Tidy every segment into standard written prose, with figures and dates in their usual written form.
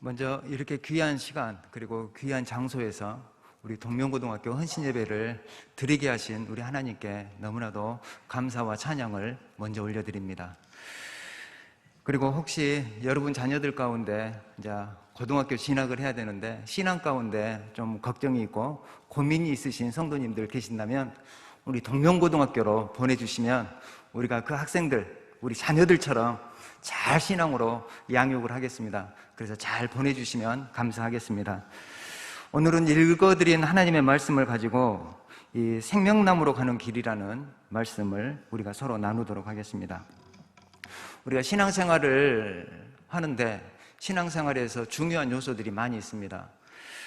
먼저 이렇게 귀한 시간 그리고 귀한 장소에서 우리 동명고등학교 헌신예배를 드리게 하신 우리 하나님께 너무나도 감사와 찬양을 먼저 올려드립니다. 그리고 혹시 여러분 자녀들 가운데 이제 고등학교 진학을 해야 되는데 신앙 가운데 좀 걱정이 있고 고민이 있으신 성도님들 계신다면 우리 동명고등학교로 보내주시면 우리가 그 학생들, 우리 자녀들처럼 잘 신앙으로 양육을 하겠습니다. 그래서 잘 보내주시면 감사하겠습니다. 오늘은 읽어드린 하나님의 말씀을 가지고 이 생명나무로 가는 길이라는 말씀을 우리가 서로 나누도록 하겠습니다. 우리가 신앙생활을 하는데 신앙생활에서 중요한 요소들이 많이 있습니다.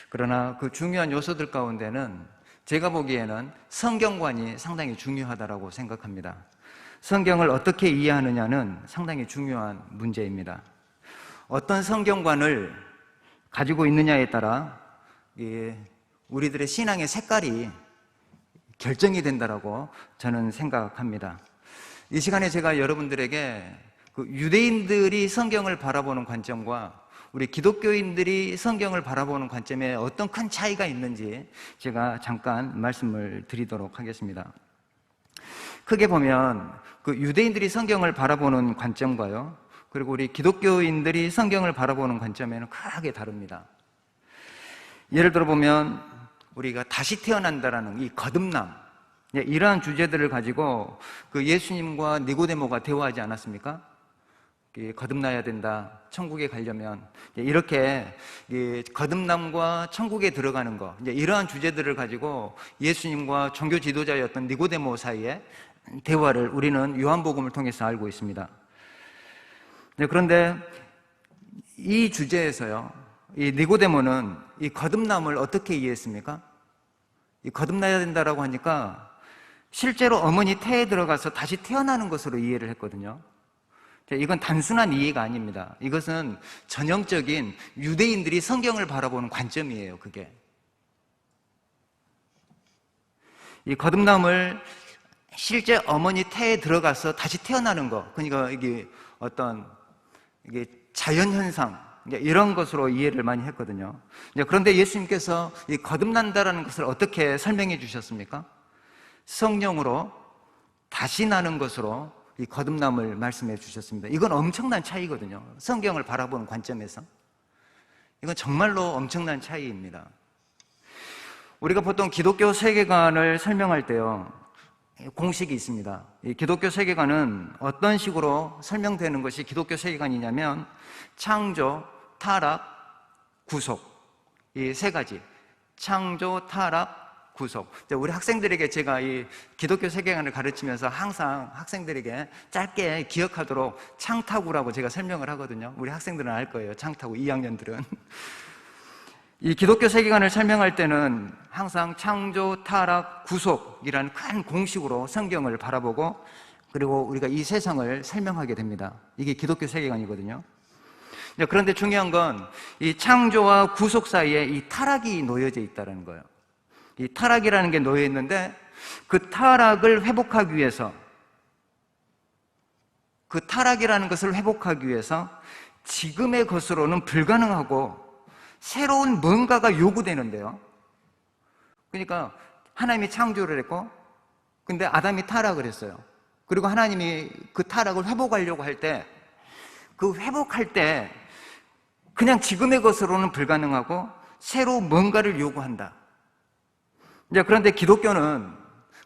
그러나 그 중요한 요소들 가운데는 제가 보기에는 성경관이 상당히 중요하다고 생각합니다. 성경을 어떻게 이해하느냐는 상당히 중요한 문제입니다. 어떤 성경관을 가지고 있느냐에 따라 우리들의 신앙의 색깔이 결정이 된다고 저는 생각합니다. 이 시간에 제가 여러분들에게 그 유대인들이 성경을 바라보는 관점과 우리 기독교인들이 성경을 바라보는 관점에 어떤 큰 차이가 있는지 제가 잠깐 말씀을 드리도록 하겠습니다. 크게 보면 그 유대인들이 성경을 바라보는 관점과요, 그리고 우리 기독교인들이 성경을 바라보는 관점에는 크게 다릅니다. 예를 들어 보면 우리가 다시 태어난다라는 이 거듭남, 이러한 주제들을 가지고 그 예수님과 니고데모가 대화하지 않았습니까? 거듭나야 된다, 천국에 가려면 이렇게 거듭남과 천국에 들어가는 것, 이러한 주제들을 가지고 예수님과 종교 지도자였던 니고데모 사이에 대화를 우리는 요한복음을 통해서 알고 있습니다. 그런데 이 주제에서요, 이 니고데모는 이 거듭남을 어떻게 이해했습니까? 이 거듭나야 된다라고 하니까 실제로 어머니 태에 들어가서 다시 태어나는 것으로 이해를 했거든요. 이건 단순한 이해가 아닙니다. 이것은 전형적인 유대인들이 성경을 바라보는 관점이에요. 그게 이 거듭남을 실제 어머니 태에 들어가서 다시 태어나는 것, 그러니까 이게 자연현상, 이런 것으로 이해를 많이 했거든요. 그런데 예수님께서 이 거듭난다라는 것을 어떻게 설명해 주셨습니까? 성령으로 다시 나는 것으로 이 거듭남을 말씀해 주셨습니다. 이건 엄청난 차이거든요. 성경을 바라보는 관점에서 이건 정말로 엄청난 차이입니다. 우리가 보통 기독교 세계관을 설명할 때요, 공식이 있습니다. 이 기독교 세계관은 어떤 식으로 설명되는 것이 기독교 세계관이냐면 창조, 타락, 구속, 이 세 가지. 창조, 타락, 구속. 우리 학생들에게 제가 이 기독교 세계관을 가르치면서 항상 학생들에게 짧게 기억하도록 창타구라고 제가 설명을 하거든요. 우리 학생들은 알 거예요. 창타구 2학년들은. 이 기독교 세계관을 설명할 때는 항상 창조, 타락, 구속이라는 큰 공식으로 성경을 바라보고 그리고 우리가 이 세상을 설명하게 됩니다. 이게 기독교 세계관이거든요. 그런데 중요한 건 이 창조와 구속 사이에 이 타락이 놓여져 있다는 거예요. 이 타락이라는 게 놓여 있는데 그 타락을 회복하기 위해서, 그 타락이라는 것을 회복하기 위해서 지금의 것으로는 불가능하고 새로운 뭔가가 요구되는데요. 그러니까 하나님이 창조를 했고 근데 아담이 타락을 했어요. 그리고 하나님이 그 타락을 회복하려고 할 때 그 회복할 때 그냥 지금의 것으로는 불가능하고 새로운 뭔가를 요구한다. 그런데 기독교는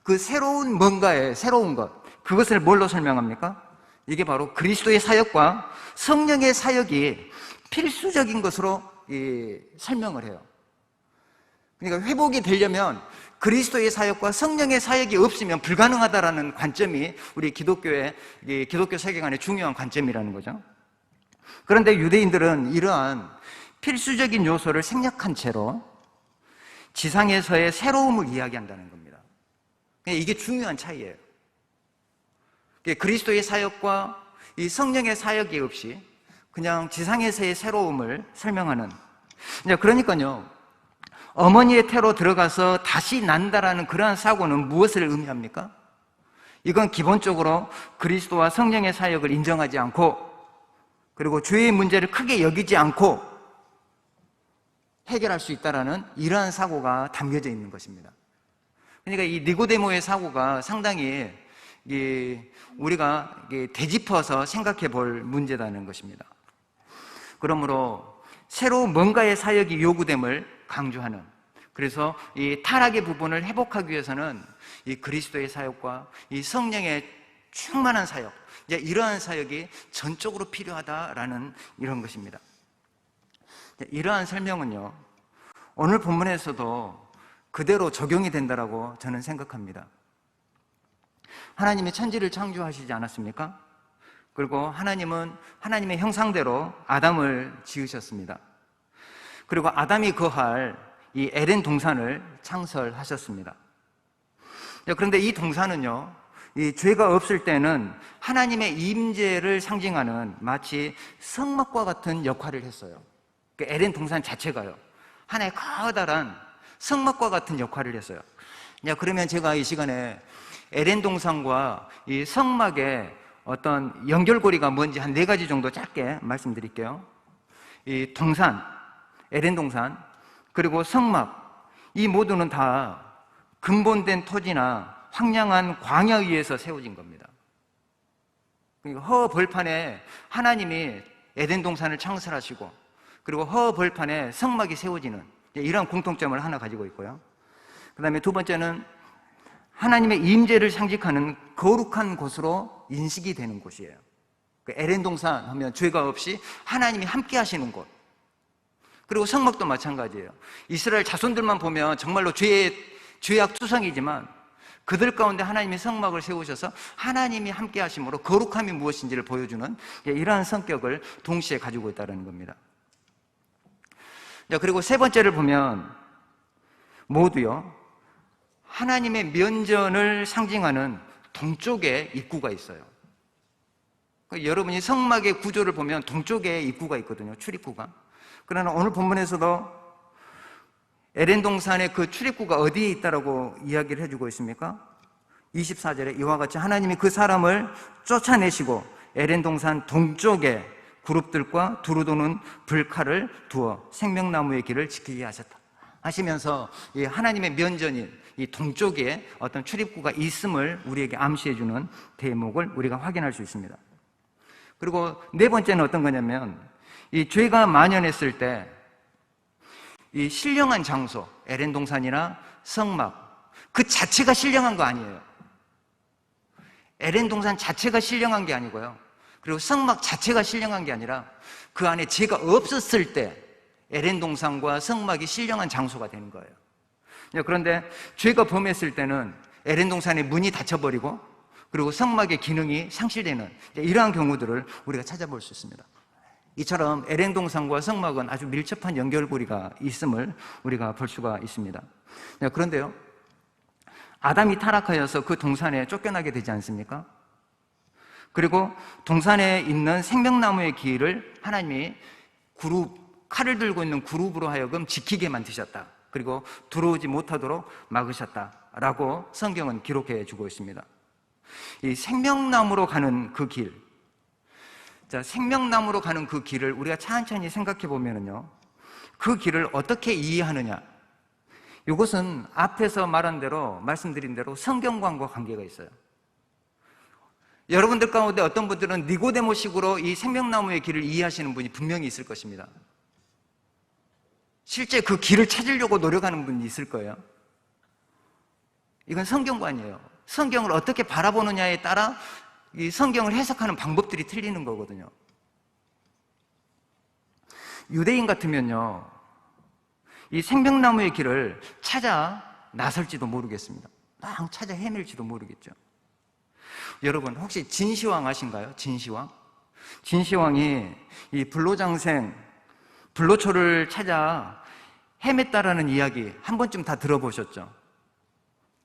그 새로운 뭔가의 새로운 것, 그것을 뭘로 설명합니까? 이게 바로 그리스도의 사역과 성령의 사역이 필수적인 것으로 설명을 해요. 그러니까 회복이 되려면 그리스도의 사역과 성령의 사역이 없으면 불가능하다라는 관점이 우리 기독교의 기독교 세계관의 중요한 관점이라는 거죠. 그런데 유대인들은 이러한 필수적인 요소를 생략한 채로 지상에서의 새로움을 이야기한다는 겁니다. 이게 중요한 차이예요. 그리스도의 사역과 이 성령의 사역이 없이 그냥 지상에서의 새로움을 설명하는. 그러니까요, 어머니의 태로 들어가서 다시 난다라는 그러한 사고는 무엇을 의미합니까? 이건 기본적으로 그리스도와 성령의 사역을 인정하지 않고 그리고 죄의 문제를 크게 여기지 않고 해결할 수 있다라는 이러한 사고가 담겨져 있는 것입니다. 그러니까 이 니고데모의 사고가 상당히 우리가 되짚어서 생각해 볼 문제라는 것입니다. 그러므로 새로 뭔가의 사역이 요구됨을 강조하는, 그래서 이 타락의 부분을 회복하기 위해서는 이 그리스도의 사역과 이 성령의 충만한 사역, 이제 이러한 사역이 전적으로 필요하다라는 이런 것입니다. 이러한 설명은요, 오늘 본문에서도 그대로 적용이 된다라고 저는 생각합니다. 하나님이 천지를 창조하시지 않았습니까? 그리고 하나님은 하나님의 형상대로 아담을 지으셨습니다. 그리고 아담이 거할 이 에덴 동산을 창설하셨습니다. 그런데 이 동산은요, 이 죄가 없을 때는 하나님의 임재를 상징하는 마치 성막과 같은 역할을 했어요. 그 에덴 동산 자체가요, 하나의 커다란 성막과 같은 역할을 했어요. 그러면 제가 이 시간에 에덴 동산과 이 성막의 어떤 연결고리가 뭔지 한 4가지 정도 짧게 말씀드릴게요. 이 동산, 에덴 동산, 그리고 성막, 이 모두는 다 근본된 토지나 황량한 광야 위에서 세워진 겁니다. 그러니까 허벌판에 하나님이 에덴 동산을 창설하시고, 그리고 허벌판에 성막이 세워지는 이러한 공통점을 하나 가지고 있고요. 그 다음에 두 번째는 하나님의 임재를 상징하는 거룩한 곳으로 인식이 되는 곳이에요. 에덴 동산 하면 죄가 없이 하나님이 함께 하시는 곳. 그리고 성막도 마찬가지예요. 이스라엘 자손들만 보면 정말로 죄악 투성이지만 그들 가운데 하나님이 성막을 세우셔서 하나님이 함께 하심으로 거룩함이 무엇인지를 보여주는 이러한 성격을 동시에 가지고 있다는 겁니다. 그리고 세 번째를 보면 모두요, 하나님의 면전을 상징하는 동쪽에 입구가 있어요. 여러분이 성막의 구조를 보면 동쪽에 입구가 있거든요, 출입구가. 그러나 오늘 본문에서도 에덴 동산의 그 출입구가 어디에 있다라고 이야기를 해주고 있습니까? 24절에 이와 같이 하나님이 그 사람을 쫓아내시고 에덴 동산 동쪽에 그룹들과 두루 도는 불칼을 두어 생명나무의 길을 지키게 하셨다 하시면서 이 하나님의 면전인 이 동쪽에 어떤 출입구가 있음을 우리에게 암시해주는 대목을 우리가 확인할 수 있습니다. 그리고 네 번째는 어떤 거냐면, 이 죄가 만연했을 때 이 신령한 장소, 에덴 동산이나 성막 그 자체가 신령한 거 아니에요. 에덴 동산 자체가 신령한 게 아니고요, 그리고 성막 자체가 신령한 게 아니라 그 안에 죄가 없었을 때 에덴 동산과 성막이 신령한 장소가 되는 거예요. 그런데 죄가 범했을 때는 에덴 동산의 문이 닫혀버리고, 그리고 성막의 기능이 상실되는 이러한 경우들을 우리가 찾아볼 수 있습니다. 이처럼 에덴 동산과 성막은 아주 밀접한 연결고리가 있음을 우리가 볼 수가 있습니다. 그런데요, 아담이 타락하여서 그 동산에 쫓겨나게 되지 않습니까? 그리고 동산에 있는 생명나무의 길을 하나님이 칼을 들고 있는 그룹으로 하여금 지키게 만드셨다. 그리고 들어오지 못하도록 막으셨다라고 성경은 기록해 주고 있습니다. 이 생명나무로 가는 그 길, 생명나무로 가는 그 길을 우리가 천천히 생각해 보면은요, 그 길을 어떻게 이해하느냐, 이것은 앞에서 말씀드린 대로 성경과 관계가 있어요. 여러분들 가운데 어떤 분들은 니고데모식으로 이 생명나무의 길을 이해하시는 분이 분명히 있을 것입니다. 실제 그 길을 찾으려고 노력하는 분이 있을 거예요. 이건 성경관이에요. 성경을 어떻게 바라보느냐에 따라 이 성경을 해석하는 방법들이 틀리는 거거든요. 유대인 같으면요, 이 생명나무의 길을 찾아 나설지도 모르겠습니다. 막 찾아 헤맬지도 모르겠죠. 여러분, 혹시 진시황 아신가요? 진시황? 진시황이 이 불로초를 찾아 헤맸다라는 이야기 한 번쯤 다 들어보셨죠?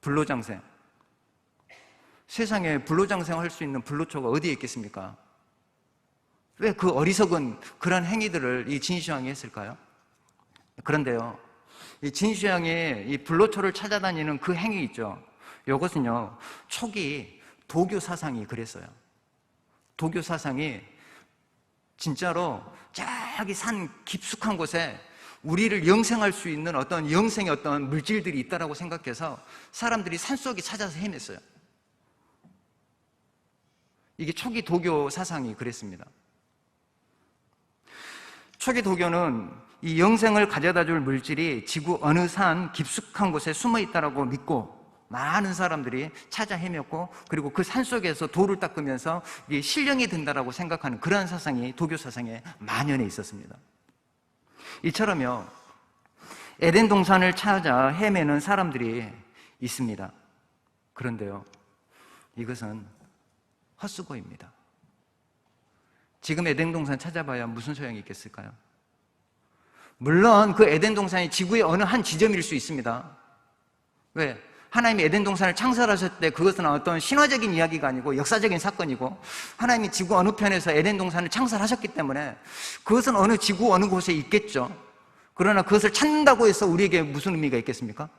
불로장생. 세상에 불로장생 할 수 있는 불로초가 어디에 있겠습니까? 왜 그 어리석은 그런 행위들을 이 진시황이 했을까요? 그런데요, 이 진시황이 이 불로초를 찾아다니는 그 행위 있죠? 이것은요, 초기 도교 사상이 그랬어요. 도교 사상이 진짜로 저기 산 깊숙한 곳에 우리를 영생할 수 있는 어떤 영생의 어떤 물질들이 있다라고 생각해서 사람들이 산속에 찾아서 헤맸어요. 이게 초기 도교 사상이 그랬습니다. 초기 도교는 이 영생을 가져다 줄 물질이 지구 어느 산 깊숙한 곳에 숨어 있다라고 믿고 많은 사람들이 찾아 헤맸고, 그리고 그 산속에서 돌을 닦으면서 이게 신령이 된다라고 생각하는 그러한 사상이 도교 사상에 만연해 있었습니다. 이처럼요, 에덴 동산을 찾아 헤매는 사람들이 있습니다. 그런데요, 이것은 헛수고입니다. 지금 에덴 동산 찾아봐야 무슨 소용이 있겠을까요? 물론 그 에덴 동산이 지구의 어느 한 지점일 수 있습니다. 왜? 하나님이 에덴 동산을 창설하셨을 때 그것은 어떤 신화적인 이야기가 아니고 역사적인 사건이고, 하나님이 지구 어느 편에서 에덴 동산을 창설하셨기 때문에 그것은 어느 지구 어느 곳에 있겠죠. 그러나 그것을 찾는다고 해서 우리에게 무슨 의미가 있겠습니까?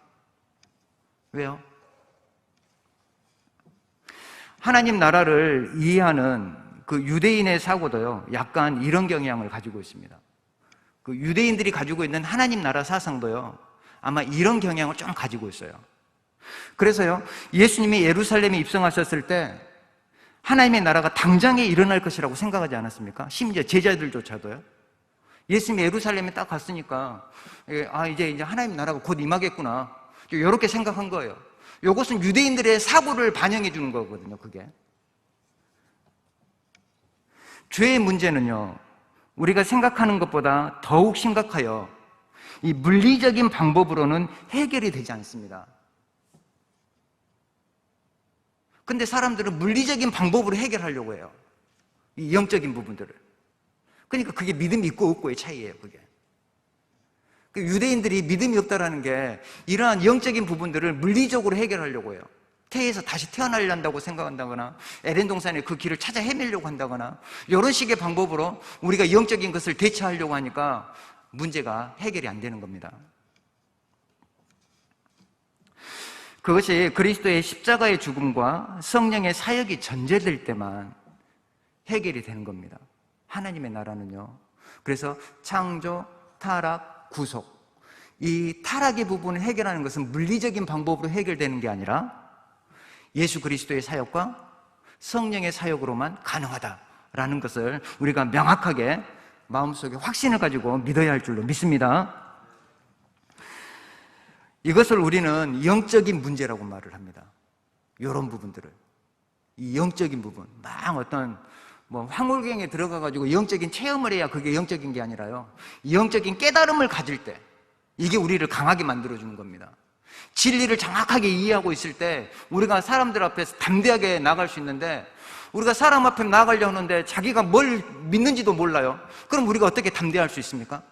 왜요? 하나님 나라를 이해하는 그 유대인의 사고도요, 약간 이런 경향을 가지고 있습니다. 그 유대인들이 가지고 있는 하나님 나라 사상도요, 아마 이런 경향을 좀 가지고 있어요. 그래서요, 예수님이 예루살렘에 입성하셨을 때 하나님의 나라가 당장에 일어날 것이라고 생각하지 않았습니까? 심지어 제자들조차도요. 예수님이 예루살렘에 딱 갔으니까 이제 하나님 나라가 곧 임하겠구나, 이렇게 생각한 거예요. 이것은 유대인들의 사고를 반영해 주는 거거든요. 그게 죄의 문제는요, 우리가 생각하는 것보다 더욱 심각하여 이 물리적인 방법으로는 해결이 되지 않습니다. 근데 사람들은 물리적인 방법으로 해결하려고 해요, 이 영적인 부분들을. 그러니까 그게 믿음이 있고 없고의 차이예요. 그게 유대인들이 믿음이 없다라는 게 이러한 영적인 부분들을 물리적으로 해결하려고 해요. 태에서 다시 태어나려고 생각한다거나, 에덴 동산에 그 길을 찾아 헤매려고 한다거나, 이런 식의 방법으로 우리가 영적인 것을 대처하려고 하니까 문제가 해결이 안 되는 겁니다. 그것이 그리스도의 십자가의 죽음과 성령의 사역이 전제될 때만 해결이 되는 겁니다. 하나님의 나라는요, 그래서 창조, 타락, 구속, 이 타락의 부분을 해결하는 것은 물리적인 방법으로 해결되는 게 아니라 예수 그리스도의 사역과 성령의 사역으로만 가능하다라는 것을 우리가 명확하게 마음속에 확신을 가지고 믿어야 할 줄로 믿습니다. 이것을 우리는 영적인 문제라고 말을 합니다. 이런 부분들을, 이 영적인 부분, 막 어떤 황홀경에 들어가가지고 영적인 체험을 해야 그게 영적인 게 아니라요, 영적인 깨달음을 가질 때 이게 우리를 강하게 만들어주는 겁니다. 진리를 정확하게 이해하고 있을 때 우리가 사람들 앞에서 담대하게 나갈 수 있는데, 우리가 사람 앞에 나가려 하는데 자기가 뭘 믿는지도 몰라요. 그럼 우리가 어떻게 담대할 수 있습니까?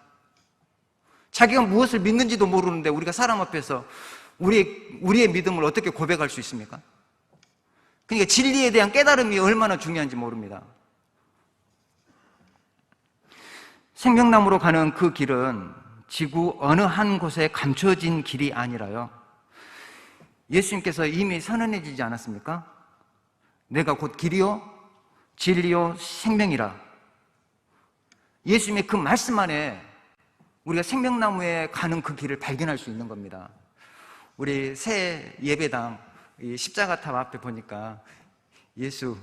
자기가 무엇을 믿는지도 모르는데 우리가 사람 앞에서 우리의 믿음을 어떻게 고백할 수 있습니까? 그러니까 진리에 대한 깨달음이 얼마나 중요한지 모릅니다. 생명나무로 가는 그 길은 지구 어느 한 곳에 감춰진 길이 아니라요, 예수님께서 이미 선언해 주지 않았습니까? 내가 곧 길이요 진리요 생명이라. 예수님의 그 말씀 안에 우리가 생명나무에 가는 그 길을 발견할 수 있는 겁니다. 우리 새 예배당 십자가탑 앞에 보니까 예수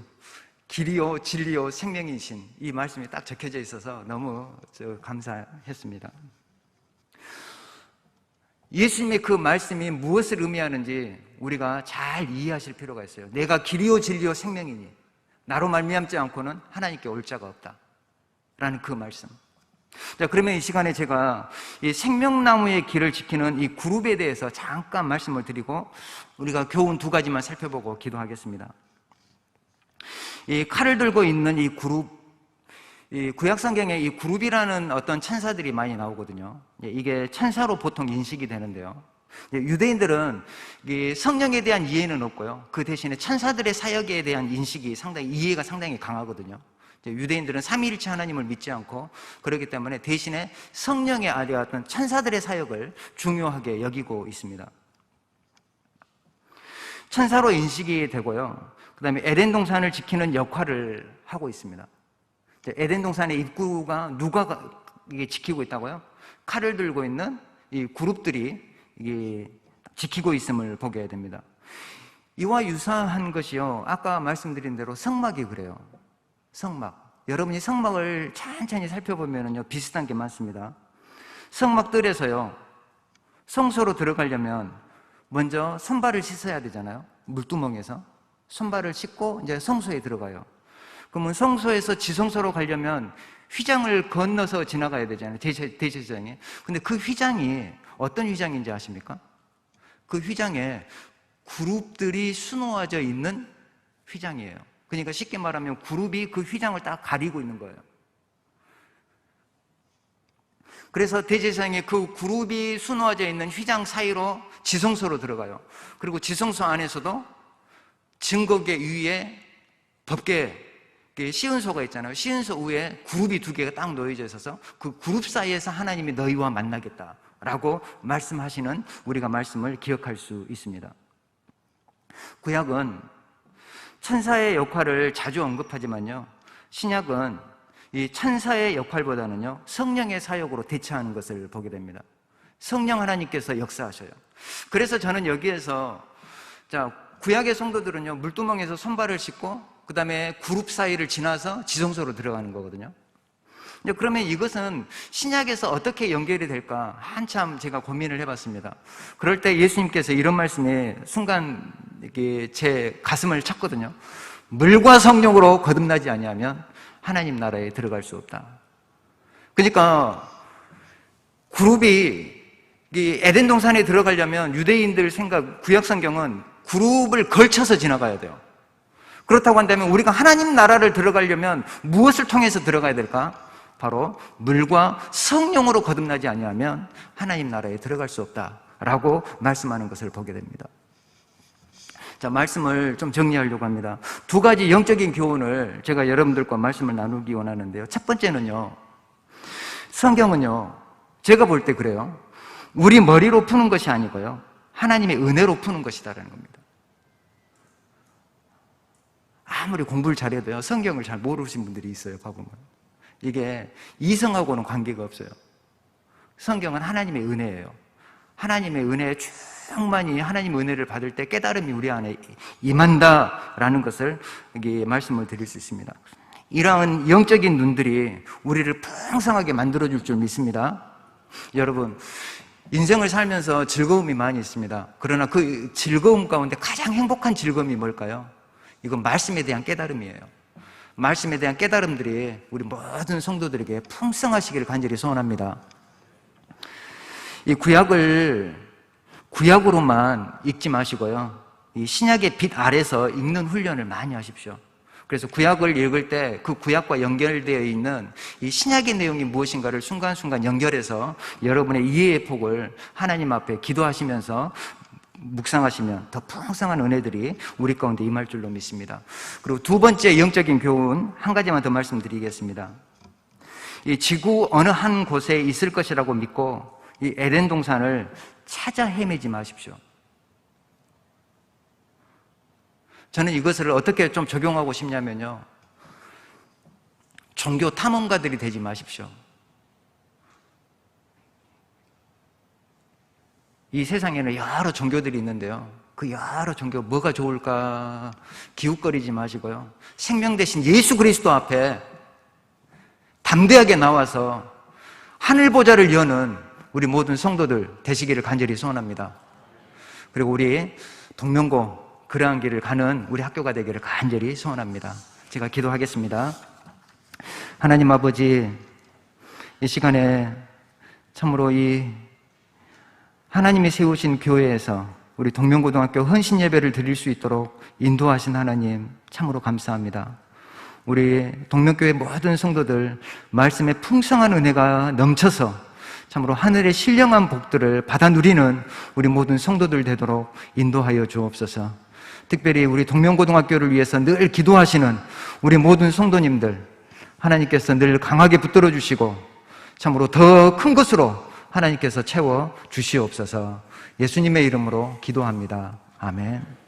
길이요 진리요 생명이신 이 말씀이 딱 적혀져 있어서 너무 감사했습니다. 예수님의 그 말씀이 무엇을 의미하는지 우리가 잘 이해하실 필요가 있어요. 내가 길이요 진리요 생명이니 나로 말미암지 않고는 하나님께 올 자가 없다 라는 그 말씀. 자, 그러면 이 시간에 제가 이 생명나무의 길을 지키는 이 그룹에 대해서 잠깐 말씀을 드리고 우리가 교훈 2가지만 살펴보고 기도하겠습니다. 이 칼을 들고 있는 이 그룹, 이 구약성경에 이 그룹이라는 어떤 천사들이 많이 나오거든요. 이게 천사로 보통 인식이 되는데요, 유대인들은 성령에 대한 이해는 없고요, 그 대신에 천사들의 사역에 대한 인식이 이해가 상당히 강하거든요. 유대인들은 삼위일체 하나님을 믿지 않고, 그렇기 때문에 대신에 성령의 아래왔던 천사들의 사역을 중요하게 여기고 있습니다. 천사로 인식이 되고요, 그 다음에 에덴 동산을 지키는 역할을 하고 있습니다. 에덴 동산의 입구가 누가 이게 지키고 있다고요? 칼을 들고 있는 이 그룹들이 이게 지키고 있음을 보게 됩니다. 이와 유사한 것이요, 아까 말씀드린 대로 성막이 그래요. 성막. 여러분이 성막을 천천히 살펴보면요, 비슷한 게 많습니다. 성막들에서요, 성소로 들어가려면 먼저 손발을 씻어야 되잖아요. 물두멍에서 손발을 씻고 이제 성소에 들어가요. 그러면 성소에서 지성소로 가려면 휘장을 건너서 지나가야 되잖아요. 대제사장이. 근데 그 휘장이 어떤 휘장인지 아십니까? 그 휘장에 그룹들이 수놓아져 있는 휘장이에요. 그러니까 쉽게 말하면 그룹이 그 휘장을 딱 가리고 있는 거예요. 그래서 대제사장이 그 그룹이 수놓아져 있는 휘장 사이로 지성소로 들어가요. 그리고 지성소 안에서도 증거계 위에 법계 시은소가 있잖아요. 시은소 위에 그룹이 두 개가 딱 놓여져 있어서 그 그룹 사이에서 하나님이 너희와 만나겠다라고 말씀하시는 우리가 말씀을 기억할 수 있습니다. 구약은 천사의 역할을 자주 언급하지만요, 신약은 이 천사의 역할보다는요, 성령의 사역으로 대처하는 것을 보게 됩니다. 성령 하나님께서 역사하셔요. 그래서 저는 여기에서, 자, 구약의 성도들은요, 물두멍에서 손발을 씻고 그 다음에 그룹 사이를 지나서 지성소로 들어가는 거거든요. 그러면 이것은 신약에서 어떻게 연결이 될까 한참 제가 고민을 해봤습니다. 그럴 때 예수님께서 이런 말씀에 순간 이렇게 제 가슴을 찼거든요. 물과 성령으로 거듭나지 아니하면 하나님 나라에 들어갈 수 없다. 그러니까 그룹이 에덴 동산에 들어가려면 유대인들 생각, 구약 성경은 그룹을 걸쳐서 지나가야 돼요. 그렇다고 한다면 우리가 하나님 나라를 들어가려면 무엇을 통해서 들어가야 될까? 바로 물과 성령으로 거듭나지 아니하면 하나님 나라에 들어갈 수 없다라고 말씀하는 것을 보게 됩니다. 자, 말씀을 좀 정리하려고 합니다. 두 가지 영적인 교훈을 제가 여러분들과 말씀을 나누기 원하는데요. 첫 번째는요, 성경은요, 제가 볼 때 그래요. 우리 머리로 푸는 것이 아니고요, 하나님의 은혜로 푸는 것이다라는 겁니다. 아무리 공부를 잘해도요, 성경을 잘 모르신 분들이 있어요, 봐보면. 이게 이성하고는 관계가 없어요. 성경은 하나님의 은혜예요. 하나님의 은혜에 충만히 하나님의 은혜를 받을 때 깨달음이 우리 안에 임한다라는 것을 여기 말씀을 드릴 수 있습니다. 이러한 영적인 눈들이 우리를 풍성하게 만들어줄 줄 믿습니다. 여러분, 인생을 살면서 즐거움이 많이 있습니다. 그러나 그 즐거움 가운데 가장 행복한 즐거움이 뭘까요? 이건 말씀에 대한 깨달음이에요. 말씀에 대한 깨달음들이 우리 모든 성도들에게 풍성하시기를 간절히 소원합니다. 이 구약으로만 읽지 마시고요, 이 신약의 빛 아래서 읽는 훈련을 많이 하십시오. 그래서 구약을 읽을 때 그 구약과 연결되어 있는 이 신약의 내용이 무엇인가를 순간순간 연결해서 여러분의 이해의 폭을 하나님 앞에 기도하시면서 묵상하시면 더 풍성한 은혜들이 우리 가운데 임할 줄로 믿습니다. 그리고 두 번째 영적인 교훈 한 가지만 더 말씀드리겠습니다. 이 지구 어느 한 곳에 있을 것이라고 믿고 이 에덴 동산을 찾아 헤매지 마십시오. 저는 이것을 어떻게 좀 적용하고 싶냐면요, 종교 탐험가들이 되지 마십시오. 이 세상에는 여러 종교들이 있는데요, 그 여러 종교 뭐가 좋을까 기웃거리지 마시고요, 생명 대신 예수 그리스도 앞에 담대하게 나와서 하늘 보좌를 여는 우리 모든 성도들 되시기를 간절히 소원합니다. 그리고 우리 동명고 그러한 길을 가는 우리 학교가 되기를 간절히 소원합니다. 제가 기도하겠습니다. 하나님 아버지, 이 시간에 참으로 이 하나님이 세우신 교회에서 우리 동명고등학교 헌신 예배를 드릴 수 있도록 인도하신 하나님 참으로 감사합니다. 우리 동명교회 모든 성도들 말씀에 풍성한 은혜가 넘쳐서 참으로 하늘의 신령한 복들을 받아 누리는 우리 모든 성도들 되도록 인도하여 주옵소서. 특별히 우리 동명고등학교를 위해서 늘 기도하시는 우리 모든 성도님들, 하나님께서 늘 강하게 붙들어 주시고 참으로 더 큰 것으로 하나님께서 채워 주시옵소서. 예수님의 이름으로 기도합니다. 아멘.